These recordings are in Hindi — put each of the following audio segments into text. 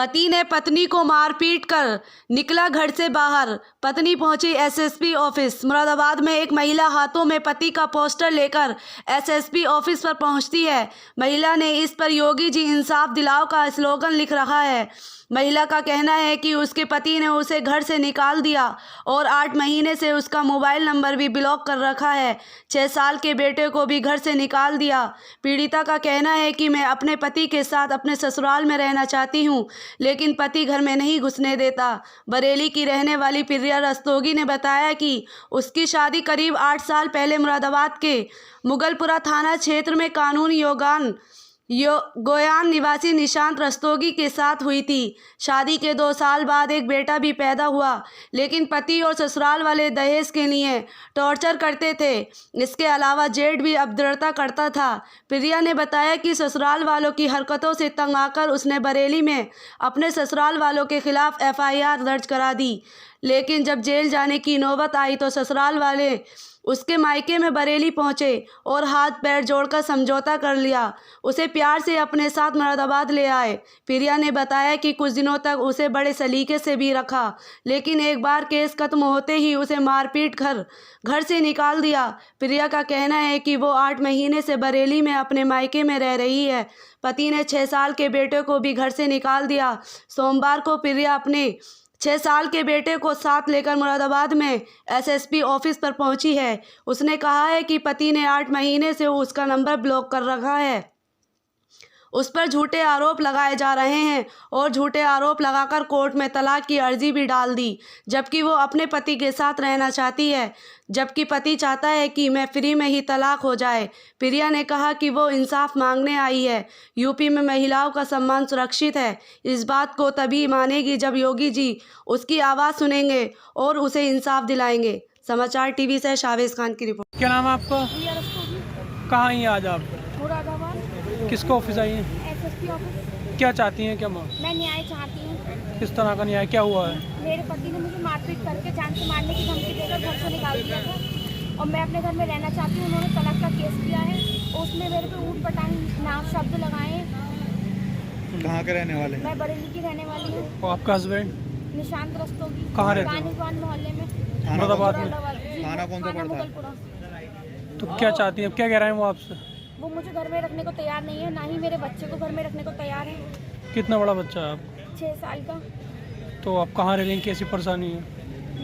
पति ने पत्नी को मारपीट कर निकला घर से बाहर। पत्नी पहुंची एसएसपी ऑफिस। मुरादाबाद में एक महिला हाथों में पति का पोस्टर लेकर एसएसपी ऑफिस पर पहुंचती है। महिला ने इस पर योगी जी इंसाफ दिलाओ का स्लोगन लिख रखा है। महिला का कहना है कि उसके पति ने उसे घर से निकाल दिया और 8 महीने से उसका मोबाइल नंबर भी ब्लॉक कर रखा है। 6 साल के बेटे को भी घर से निकाल दिया। पीड़िता का कहना है कि मैं अपने पति के साथ अपने ससुराल में रहना चाहती हूं, लेकिन पति घर में नहीं घुसने देता। बरेली की रहने वाली प्रिया रस्तोगी ने बताया कि उसकी शादी करीब 8 साल पहले मुरादाबाद के मुगलपुरा थाना क्षेत्र में कानूनी गोयान निवासी निशांत रस्तोगी के साथ हुई थी। शादी के 2 साल बाद एक बेटा भी पैदा हुआ, लेकिन पति और ससुराल वाले दहेज के लिए टॉर्चर करते थे। इसके अलावा जेठ भी अभद्रता करता था। प्रिया ने बताया कि ससुराल वालों की हरकतों से तंग आकर उसने बरेली में अपने ससुराल वालों के खिलाफ एफआईआर दर्ज करा दी, लेकिन जब जेल जाने की नौबत आई तो ससुराल वाले उसके मायके में बरेली पहुंचे और हाथ पैर जोड़कर समझौता कर लिया। उसे प्यार से अपने साथ मुरादाबाद ले आए। प्रिया ने बताया कि कुछ दिनों तक उसे बड़े सलीके से भी रखा, लेकिन एक बार केस खत्म होते ही उसे मारपीट कर घर से निकाल दिया। प्रिया का कहना है कि वो 8 महीने से बरेली में अपने मायके में रह रही है। पति ने 6 साल के बेटे को भी घर से निकाल दिया। सोमवार को प्रिया अपने 6 साल के बेटे को साथ लेकर मुरादाबाद में एसएसपी ऑफिस पर पहुंची है। उसने कहा है कि पति ने 8 महीने से उसका नंबर ब्लॉक कर रखा है। उस पर झूठे आरोप लगाए जा रहे हैं और झूठे आरोप लगाकर कोर्ट में तलाक की अर्जी भी डाल दी, जबकि वो अपने पति के साथ रहना चाहती है, जबकि पति चाहता है कि मैं फ्री में ही तलाक हो जाए। प्रिया ने कहा कि वो इंसाफ मांगने आई है। यूपी में महिलाओं का सम्मान सुरक्षित है। इस बात को तभी मानेगी जब योगी जी उसकी आवाज़ सुनेंगे और उसे इंसाफ दिलाएंगे। समाचार टीवी से शावेज खान की रिपोर्ट। क्या नाम है आपका? कहाँ हैं आज आप? मुरादाबाद। किसका ऑफिस आई हैं? SSP office. क्या चाहती हैं? क्या मांग? मैं न्याय चाहती हूँ। किस तरह का न्याय? क्या हुआ है? मेरे पति ने मुझे मारपीट करके जान से मारने की धमकी देकर घर से निकाल दिया था और मैं अपने घर में रहना चाहती हूँ। उन्होंने तलाक का केस किया है और उसमें मेरे पे ऊट पटांग नाम शब्द लगाए। कहाँ के रहने वाले? मैं बरेली की रहने वाली हूँ। और आपका हस्बैंड? निशांत रस्तोगी। कहाँ रहते हैं? कानीगंज मोहल्ले में, मुरादाबाद में। थाना कौन सा पड़ता है? मुगलपुरा। तो क्या चाहती हैं? क्या कह रहे हैं वो आपसे? वो मुझे घर में रखने को तैयार नहीं है, ना ही मेरे बच्चे को घर में रखने को तैयार है। कितना बड़ा बच्चा है आप? 6 साल का। तो आप कहाँ रह रही हैं? कैसी परेशानी है?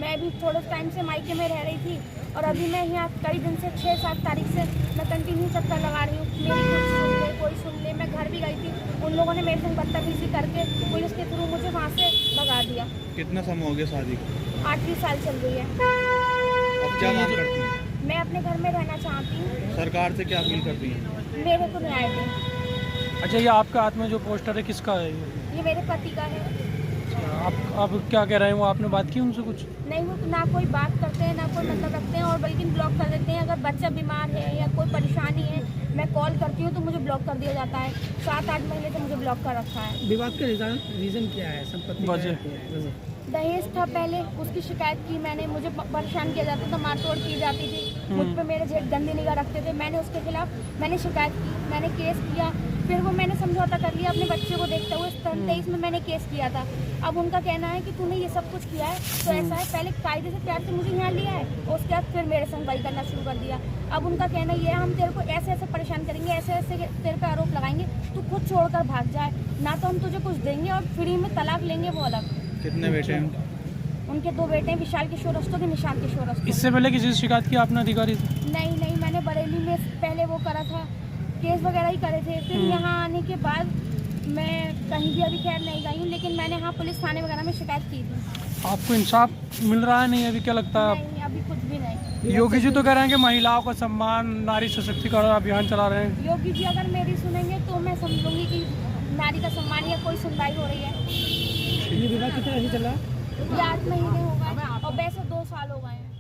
मैं भी थोड़े टाइम से मायके में रह रही थी और अभी मैं यहाँ कई दिन से 6-7 तारीख से मैं कंटिन्यू चक्कर लगा रही हूँ। मेरी कुछ सुन ले, कोई सुन ले। मैं घर भी गई थी, उन लोगों ने मेरे संग बदतमीजी करके पुलिस के थ्रू मुझे वहाँ से भगा दिया। कितना समय हो गया शादी को? 8वीं साल चल रही है। अब क्या मांग करती हैं? मैं अपने घर में रहना चाहती हूँ। सरकार से क्या अपील करती हैं? मेरे को न्याय दें। अच्छा, ये आपके हाथ में जो पोस्टर है किसका है? ये मेरे पति का है। आप क्या कह रहे हैं? वो आपने बात की उनसे कुछ? नहीं, वो ना कोई बात करते हैं, ना कोई मतलब रखते हैं और बल्कि ब्लॉक कर देते हैं। अगर बच्चा बीमार है या कोई परेशानी है, मैं कॉल करती हूँ तो मुझे ब्लॉक कर दिया जाता है। 7-8 महीने से मुझे ब्लॉक कर रखा है। विवाद का रीज़न क्या है? संपत्ति वजह? दहेज था पहले, उसकी शिकायत की मैंने। मुझे परेशान किया जाता था, मारतोड़ की जाती थी, मुझ पे मेरे जेठ गंदी निगाह रखते थे। मैंने उसके खिलाफ शिकायत की, मैंने केस किया। फिर वो मैंने समझौता कर लिया अपने बच्चे को देखते हुए। 23 में मैंने केस किया था। अब उनका कहना है कि तूने ये सब कुछ किया है तो ऐसा है, पहले कायदे से प्यार से मुझे यहाँ लिया है और उसके बाद फिर मेरे संग वही करना शुरू कर दिया। अब उनका कहना ये है, हम तेरे को ऐसे ऐसे परेशान करेंगे, ऐसे ऐसे तेरे पे आरोप लगाएंगे, तू खुद छोड़कर भाग जाए, ना तो हम तुझे कुछ देंगे और फ्री में तलाक लेंगे, वो अलग। कितने बेटे हैं? उनके 2 बेटे हैं, विशाल किशोर रस्तोगी, निशांत किशोर रस्तोगी। इससे पहले किसी से शिकायत की आपने अधिकारी से? नहीं, मैंने बरेली में पहले वो करा था, केस वगैरह ही करे थे। फिर यहाँ आने के बाद मैं कहीं भी अभी खैर नहीं गई हूँ, लेकिन मैंने हाँ पुलिस थाने वगैरह में शिकायत की थी। आपको इंसाफ मिल रहा है? नहीं अभी? क्या लगता है? नहीं, अभी कुछ भी नहीं। योगी जी तो कह रहे हैं कि महिलाओं का सम्मान, नारी सशक्तिकरण अभियान चला रहे हैं। योगी जी अगर मेरी सुनेंगे तो मैं समझूंगी कि नारी का सम्मान या कोई सुनवाई हो रही है। ये विवाद कितना अभी चल रहा है? ये 8 महीने हो गए और वैसे 2 साल हो गए हैं।